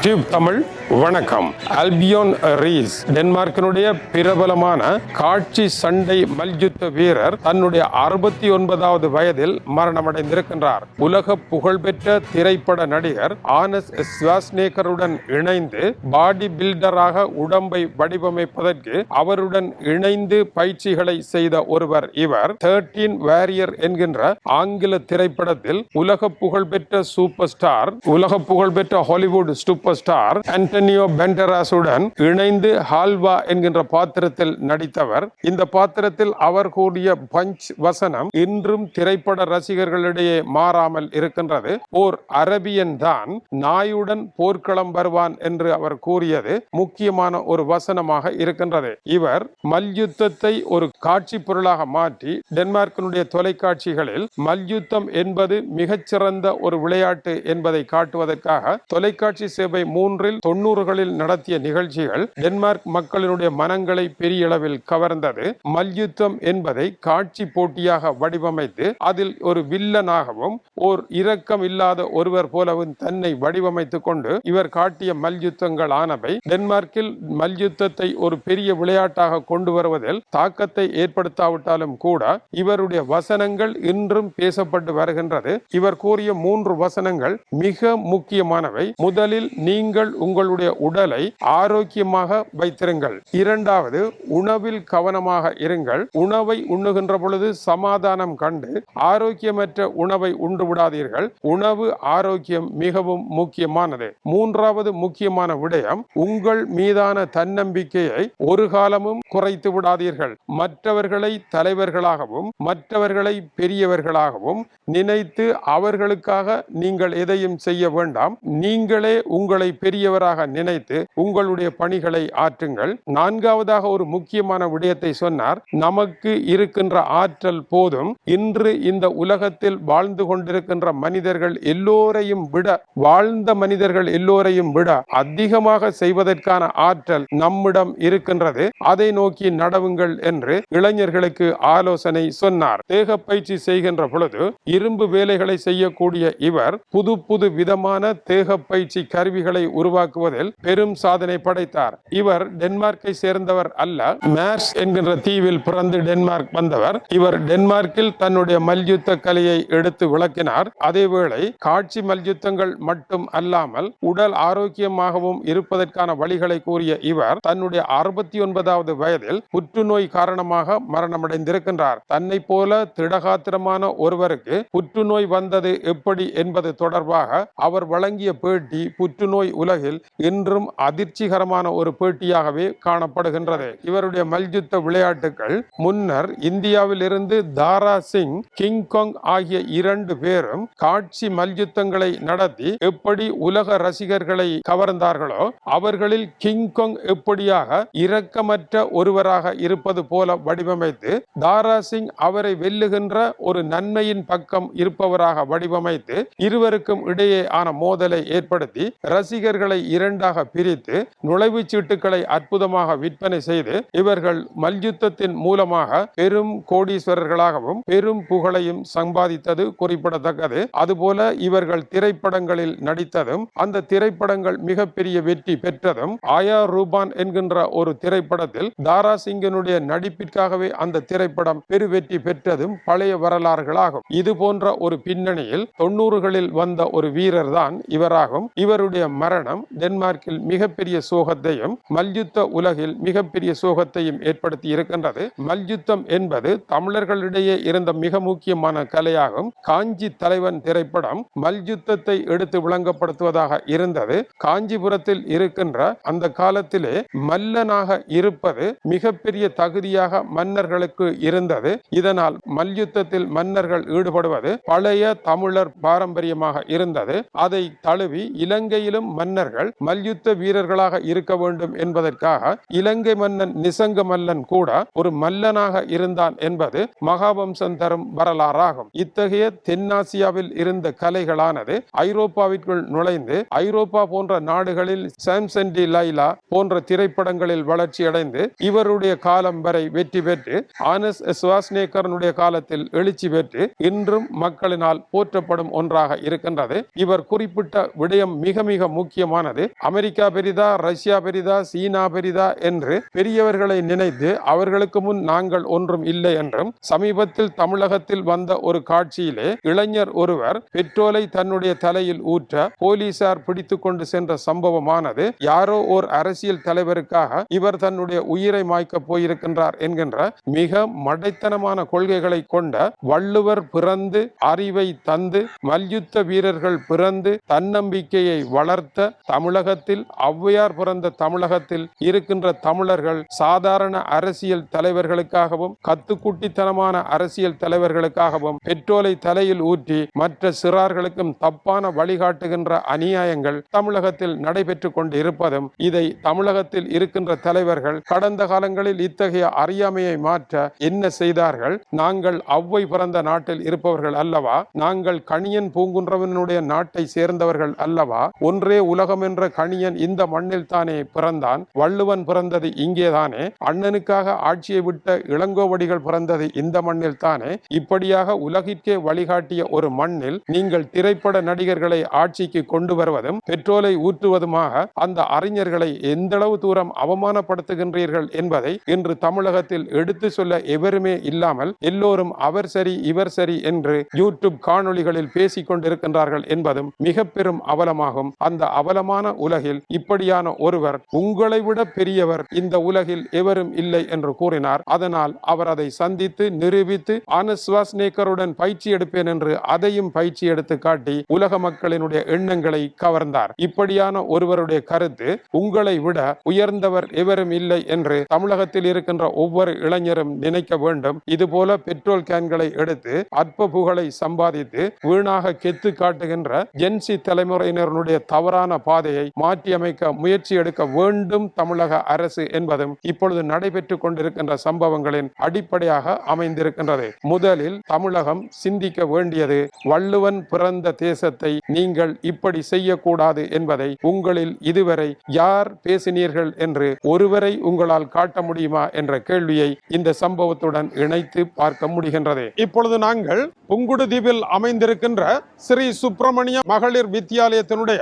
Tube Tamil வணக்கம். அல்பியோன் raise டென்மார்க்கினுடைய பிரபலமான காட்சி சண்டை மல்யுத்த வீரர் தன்னுடைய 69வது வயதில் மரணமடைந்திருக்கின்றார். உலக புகழ்பெற்ற திரைப்பட நடிகர் ஆனஸ் ஸ்வாஸ்நேகருடன் இணைந்து பாடி பில்டராக உடம்பை வடிவமைப்பதற்கு அவருடன் இணைந்து பயிற்சிகளை செய்த ஒருவர் இவர். 13 வாரியர் என்கின்ற ஆங்கில திரைப்படத்தில் உலக புகழ்பெற்ற சூப்பர் ஸ்டார், உலக புகழ்பெற்ற ஹாலிவுட் சூப்பர் ஸ்டார் ஆண்டனியோ பெண்டராஸுடன் இணைந்து ஹால்வா என்கின்ற பாத்திரத்தில் நடித்தவர். இந்த பாத்திரத்தில் அவர் கூறிய பஞ்ச் வசனம் இன்றும் திரைப்பட ரசிகர்களிடையே மாறாமல் இருக்கின்றது. ஓர் அரபியன் தான் நாயுடன் போர்க்களம் வருவான் என்று அவர் கூறியது முக்கியமான ஒரு வசனமாக இருக்கின்றது. இவர் மல்யுத்தத்தை ஒரு காட்சி பொருளாக மாற்றி டென்மார்க்கினுடைய தொலைக்காட்சிகளில் மல்யுத்தம் என்பது மிகச்சிறந்த ஒரு விளையாட்டு என்பதை காட்டுவதற்காக தொலைக்காட்சி சேவை 3இல் 90களில் நடத்திய நிகழ்ச்சிகள் டென்மார்க் மக்களினுடைய மனங்களை பெரிய அளவில் கவர்ந்தது. மல்யுத்தம் என்பதை காட்சி போட்டியாக வடிவமைத்து அதில் ஒரு வில்லனாகவும் ஓர் இரக்கம் இல்லாத ஒருவர் போலவும் தன்னை வடிவமைத்துக் கொண்டு இவர் காட்டிய மல்யுத்தங்கள் ஆனவை டென்மார்க்கில் மல்யுத்தத்தை ஒரு பெரிய விளையாட்டாக கொண்டு வருவதில் தாக்கத்தை ஏற்படுத்தாவிட்டாலும் கூட இவருடைய வசனங்கள் இன்றும் பேசப்பட்டு வருகின்றது. இவர் கூறிய 3 வசனங்கள் மிக முக்கியமானவை. முதலில், நீங்கள் உங்களுடைய உடலை ஆரோக்கியமாக வைத்திருங்கள். இரண்டாவது, உணவில் கவனமாக இருங்கள். உணவை உண்ணுகின்ற பொழுது சமாதானம் கண்டு ஆரோக்கியமற்ற உணவை உண்டு விடாதீர்கள். உணவு ஆரோக்கியம் மிகவும் முக்கியமானது. மூன்றாவது முக்கியமான விடயம், உங்கள் மீதான தன்னம்பிக்கையை ஒரு காலமும் குறைத்து விடாதீர்கள். மற்றவர்களை தலைவர்களாகவும் மற்றவர்களை பெரியவர்களாகவும் நினைத்து அவர்களுக்காக நீங்கள் எதையும் செய்ய வேண்டாம். நீங்களே உங்களை பெரியவராக நினைத்து உங்களுடைய பணிகளை ஆற்றுங்கள். நான்காவதாக ஒரு முக்கியமான விடயத்தை சொன்னார். நமக்கு இருக்கின்ற ஆற்றல் போதும். இன்று இந்த உலகத்தில் வாழ்ந்து கொண்டிருக்கின்ற மனிதர்கள் எல்லோரையும் விட, வாழ்ந்த மனிதர்கள் எல்லோரையும் விட அதிகமாக செய்வதற்கான ஆற்றல் நம்மிடம் இருக்கின்றது. அதை நோக்கி நடவுங்கள் என்று இளைஞர்களுக்கு ஆலோசனை சொன்னார். தேக பயிற்சி செய்கின்ற பொழுது இரும்பு வேலைகளை செய்யக்கூடிய இவர் புது புது விதமான தேக பயிற்சி கருவிகளை உருவாக்குவதில் பெரும் சாதனை படைத்தார். இவர் டென்மார்க்கை சேர்ந்தவர் அல்ல. மேர்ஸ் என்கின்ற தீவில் பிறந்து டென்மார்க் வந்தவர். இவர் டென்மார்க்கில் தன்னுடைய மல்யுத்த கலையை எடுத்து விளக்கினார். அதேவேளை காட்சி மல்யுத்தங்கள் மட்டும் அல்லாமல் உடல் ஆரோக்கியமாகவும் இருப்பதற்கான வழிகளை கூறிய இவர் தன்னுடைய 69வது வயதில் புற்றுநோய் காரணமாக மரணமடைந்திருக்கின்றார். தன்னை போல திடகாத்திரமான ஒருவருக்கு புற்றுநோய் வந்தது எப்படி என்பது தொடர்பாக அவர் வழங்கிய பேட்டி புற்றுநோய் உலகில் இன்றும் அதிர்ச்சிகரமான ஒரு பேட்டியாகவே காணப்படுகின்றது. இவருடைய மல்யுத்த விளையாட்டுகள் முன்னர் இந்தியாவில் இருந்து தாரா சிங், கிங் காங் ஆகிய 2 பேரும் காட்சி மல்யுத்தங்களை நடத்தி எப்படி உலக ரசிகர்களை கவர்ந்தார்களோ, அவர்களில் கிங் காங் எப்படியாக இரக்கமற்ற ஒருவராக இருப்பது போல வடிவமைத்து தாரா சிங் அவரை வெல்லுகின்ற ஒரு நன்மையின் பக்கம் இருப்பவராக வடிவமைத்து இருவருக்கும் இடையே ஆன மோதலை ஏற்படுத்தி ரசிகர்களை இரண்டாக பிரித்து நுழைவுச் சீட்டுகளை அற்புதமாக விற்பனை செய்து இவர்கள் மல்யுத்தத்தின் மூலமாக பெரும் கோடீஸ்வரர்களாகவும் பெரும் புகழையும் சம்பாதித்தது குறிப்பிடத்தக்கது. அதுபோல இவர்கள் திரைப்படங்களில் நடித்ததும் அந்த திரைப்படங்கள் மிகப்பெரிய வெற்றி பெற்றதும், ஆயா ரூபான் என்கின்ற ஒரு திரைப்படத்தில் தாரா சிங்கினுடைய நடிப்பிற்காகவே அந்த திரைப்படம் பெரு வெற்றி பெற்றதும் பழைய வரலாறுகளாகும். இது போன்ற ஒரு பின்னணியில் 90களில் வந்த ஒரு வீரர் தான் இவராகும். இவருடைய மரணம் டென்மார்க்கில் மிகப்பெரிய சோகத்தையும் மல்யுத்த உலகில் மிகப்பெரிய சோகத்தையும் ஏற்படுத்தி இருக்கின்றது. மல்யுத்தம் என்பது தமிழர்களிடையே இருந்த மிக முக்கியமான கலையாகும். காஞ்சி தலைவன் திரைப்படம் மல்யுத்தத்தை எடுத்து விளங்கப்படுத்துவதாக இருந்தது. காஞ்சிபுரத்தில் இருக்கின்ற அந்த காலத்திலே மல்லனாக இருப்பது மிகப்பெரிய தகுதியாக மன்னர்களுக்கு இருந்தது. இதனால் மல்யுத்தத்தில் மன்னர்கள் ஈடுபடுவது பழைய தமிழர் பாரம்பரியமாக இருந்தது. அதை தழுவி இலங்கையிலும் மன்னர்கள் மல்யுத்த வீரர்களாக இருக்க வேண்டும் என்பதற்காக இலங்கை மன்னன் நிசங்க மல்லன் கூட ஒரு மல்லனாக இருந்தான் என்பது மகாவம்சம் தரும் வரலாறாகும். இத்தகைய தென்னாசியாவில் இருந்த கலைகளானது ஐரோப்பாவிற்குள் நுழைந்து ஐரோப்பா போன்ற நாடுகளில் சாம்சன் டி லைலா போன்ற திரைப்படங்களில் வளர்ச்சி அடைந்து இவருடைய காலம் வரை வெற்றி பெற்று ஆனஸ் ஸ்வாஸ்நேகருடைய காலத்தில் எழுச்சி பெற்று இன்றும் மக்களினால் போற்றப்படும் ஒன்றாக இருக்கின்றது. இவர் குறிப்பிட்ட விடயம் மிக மிக முக்கியமானது. அமெரிக்கா பெரிதா, ரஷ்யா பெரிதா, சீனா பெரிதா என்று பெரியவர்களை நினைத்து அவர்களுக்கு முன் நாங்கள் ஒன்றும் இல்லை என்றும், சமீபத்தில் தமிழகத்தில் வந்த ஒரு காட்சியிலே இளைஞர் ஒருவர் பெட்ரோலை தன்னுடைய தலையில் ஊற்ற போலீசார் பிடித்துக் கொண்டு சென்ற சம்பவமானது யாரோ ஓர் அரசியல் தலைவருக்காக இவர் தன்னுடைய உயிரை மாய்க்க போயிருக்கின்றார் என்கின்ற மிக மடைத்தனமான கொள்கைகளை கொண்ட வள்ளுவர் பிறந்து அறிவை தந்து மல்யுத்த வீரர்கள் பிறந்து தன்னம்பிக்கையை வளர்த்த தமிழகத்தில், ஔவையார் பிறந்த தமிழகத்தில் இருக்கின்ற தமிழர்கள் சாதாரண அரசியல் தலைவர்களுக்காகவும் கத்துக்குட்டித்தனமான அரசியல் தலைவர்களுக்காகவும் பெட்ரோலை தலையில் ஊற்றி மற்ற சிறார்களுக்கும் தப்பான வழிகாட்டுகின்ற அநியாயங்கள் தமிழகத்தில் நடைபெற்றுக் கொண்டு இருப்பதும், இதை தமிழகத்தில் இருக்கின்ற தலைவர்கள் கடந்த காலங்களில் இத்தகைய அறியாமையை மாற்ற என்ன செய்தார்கள்? நாங்கள் ஔவை பிறந்த நாட்டில் இருப்பவர்கள் அல்லவா? நாங்கள் கணியன் பூங்குன்றவனுடைய நாட்டை சேர்ந்தவர்கள் அல்லவா? ஒன்றே உலகம் என்ற கணியன் இந்த மண்ணில் தானே பிறந்தான். வள்ளுவன் பிறந்தது இங்கேதானே. அண்ணனுக்காக ஆட்சியை விட்ட இளங்கோவடிகள் பிறந்தது இந்த மண்ணில் தானே. இப்படியாக உலகிற்கே வழிகாட்டிய ஒரு மண்ணில் நீங்கள் திரைப்பட நடிகர்களை ஆட்சிக்கு கொண்டு வருவதும் பெட்ரோலை ஊற்றுவதுமாக அந்த அறிஞர்களை எந்தளவு தூரம் அவமானப்படுத்துகின்றீர்கள் என்பதை இன்று தமிழகத்தில் எடுத்து சொல்ல எவருமே இல்லாமல் எல்லோரும் அவர் சரி இவர் சரி என்று யூடியூப் காணொளிகளில் பேசிக் கொண்டிருக்கின்றார்கள் என்பதும் மிக பெரும் அவலமாகும். அந்த அவலமான உலகில் இப்படியான ஒருவர் உங்களை விட பெரியவர் இந்த உலகில் எவரும் இல்லை என்று கூறினார். அதனால் அவர் அதை சந்தித்து நிரூபித்து ஆனஸ்வாஸ்நேக்கருடன் பயிற்சி எடுப்பேன் என்று அதையும் பயிற்சி எடுத்து காட்டி உலக மக்களினுடைய எண்ணங்களை கவர்ந்தார். இப்படியான ஒருவருடைய கருத்து உங்களை விட உயர்ந்தவர் எவரும் இல்லை என்று தமிழகத்தில் இருக்கின்ற ஒவ்வொரு இளைஞரும் நினைக்க வேண்டும். இதுபோல பெட்ரோல் கேன்களை எடுத்து அற்ப புகழை சம்பாதித்து வீணாக கெத்து காட்டுகின்ற ஜென்சி தலைமுறையினருடைய தவறான பாதையை மாற்றியமைக்க முயற்சி எடுக்க வேண்டும் தமிழக அரசு என்பதும் இப்பொழுது நடைபெற்றுக் கொண்டிருக்கின்ற சம்பவங்களின் அடிப்படையாக அமைந்திருக்கின்றது. முதலில் தமிழகம் சிந்திக்க வேண்டியது, வள்ளுவன் பிறந்த தேசத்தை நீங்கள் இப்படி செய்யக்கூடாது என்பதை உங்களில் இதுவரை யார் பேசினீர்கள் என்று ஒருவரை உங்களால் காட்ட முடியுமா என்ற கேள்வியை இந்த சம்பவத்துடன் இணைத்து பார்க்க முடிகின்றது. இப்பொழுது நாங்கள் புங்குடுதீவில் அமைந்திருக்கின்ற ஸ்ரீ சுப்பிரமணிய மகளிர் வித்தியாலயத்தினுடைய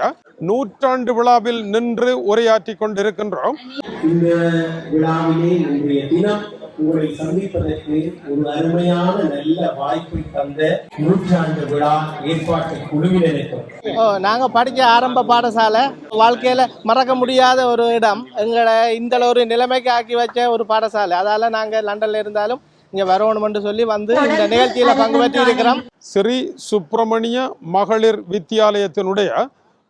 100ஆண்டு விழாவில் நின்று உரையாற்றி கொண்டிருக்கின்றோம். இந்த விழாவிலே இன்றைய தினம் உங்களை சந்திப்பதற்கு ஒரு அருமையான நல்ல வாய்ப்பை தந்த 100ஆண்டு விழா ஏற்பாட்டு குழுவினருக்கும் நாங்க படிக்க ஆரம்ப பாடசாலை வாழ்க்கையில மறக்க முடியாத ஒரு இடம். எங்களை இந்த ஒரு நிலைமைக்கு ஆக்கி வச்ச ஒரு பாடசாலை. அதால நாங்க லண்டன்ல இருந்தாலும் இங்க வரணும்னு சொல்லி வந்து இந்த நிகழ்ச்சியில பங்கு பெற்று இருக்கிறோம். ஸ்ரீ சுப்பிரமணிய மகளிர் வித்தியாலயத்தினுடைய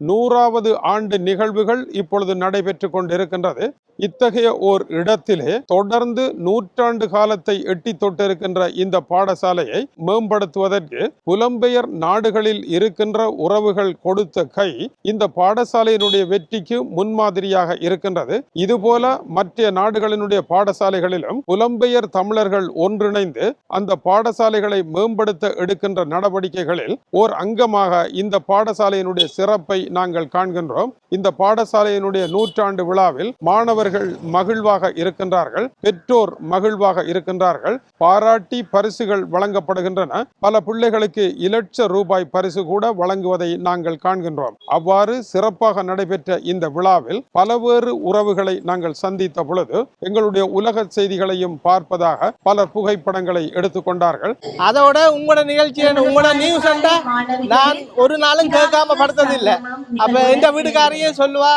100வது ஆண்டு நிகழ்வுகள் இப்பொழுது நடைபெற்றுக் கொண்டிருக்கின்றது. இத்தகைய ஓர் இடத்திலே தொடர்ந்து 100ஆண்டு காலத்தை எட்டி தொட்டிருக்கின்ற இந்த பாடசாலையை மேம்படுத்துவதற்கு புலம்பெயர் நாடுகளில் இருக்கின்ற உறவுகள் கொடுத்த கை இந்த பாடசாலையினுடைய வெற்றிக்கு முன்மாதிரியாக இருக்கின்றது. இதுபோல மற்ற நாடுகளினுடைய பாடசாலைகளிலும் புலம்பெயர் தமிழர்கள் ஒன்றிணைந்து அந்த பாடசாலைகளை மேம்படுத்த எடுக்கின்ற நடவடிக்கைகளில் ஓர் அங்கமாக இந்த பாடசாலையினுடைய சிறப்பை நாங்கள் காண்கின்றோம். இந்த பாடசாலையினுடைய 100ஆண்டு விழாவில் மாணவர்கள் மகிழ்வாக இருக்கின்றார்கள், பெற்றோர் மகிழ்வாக இருக்கின்றார்கள். பாராட்டி பரிசுகள் வழங்கப்படுகின்றன. பல பிள்ளைகளுக்கு ₹1,00,000 பரிசு கூட வழங்குவதை நாங்கள் காண்கின்றோம். அவ்வாறு சிறப்பாக நடைபெற்ற இந்த விழாவில் பலவேறு உறவுகளை நாங்கள் சந்தித்த பொழுது எங்களுடைய உலக செய்திகளையும் பார்ப்பதாக பலர் புகைப்படங்களை எடுத்துக்கொண்டார்கள். அதோட உங்களோட நிகழ்ச்சி உங்களோட நியூஸ் நான் ஒரு நாளும் கேட்காம படுத்ததில்லை. அப்ப இந்த வீட்டுக்காரையே சொல்லுவா,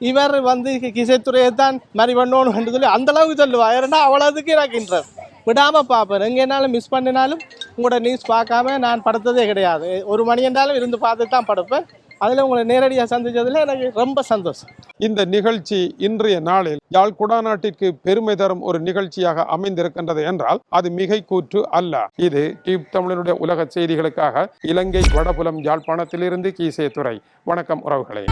இவர் வந்து கிசைத்துறையை தான் மாதிரி பண்ணணும் சொல்லி அந்த அளவுக்கு சொல்லுவா. ஏன்னா அவ்வளவுக்கு எனக்கு இன்ட்ரெஸ்ட் விடாமல் பார்ப்பேன். எங்கேனாலும் மிஸ் பண்ணினாலும் உங்களோட நியூஸ் பார்க்காம நான் படுத்ததே கிடையாது. 1 மணி என்றாலும் இருந்து பார்த்து தான் படுப்பேன். அதில் உங்களை நேரடியாக சந்தித்ததில் எனக்கு ரொம்ப சந்தோஷம். இந்த நிகழ்ச்சி இன்றைய நாளில் யாழ் குடாநாட்டிற்கு பெருமை தரும் ஒரு நிகழ்ச்சியாக அமைந்திருக்கின்றது என்றால் அது மிகை கூற்று அல்ல. இது டியூப் தமிழனுடைய உலக செய்திகளுக்காக இலங்கை வடபுலம் யாழ்ப்பாணத்திலிருந்து கீசே துறை. வணக்கம் உறவுகளே.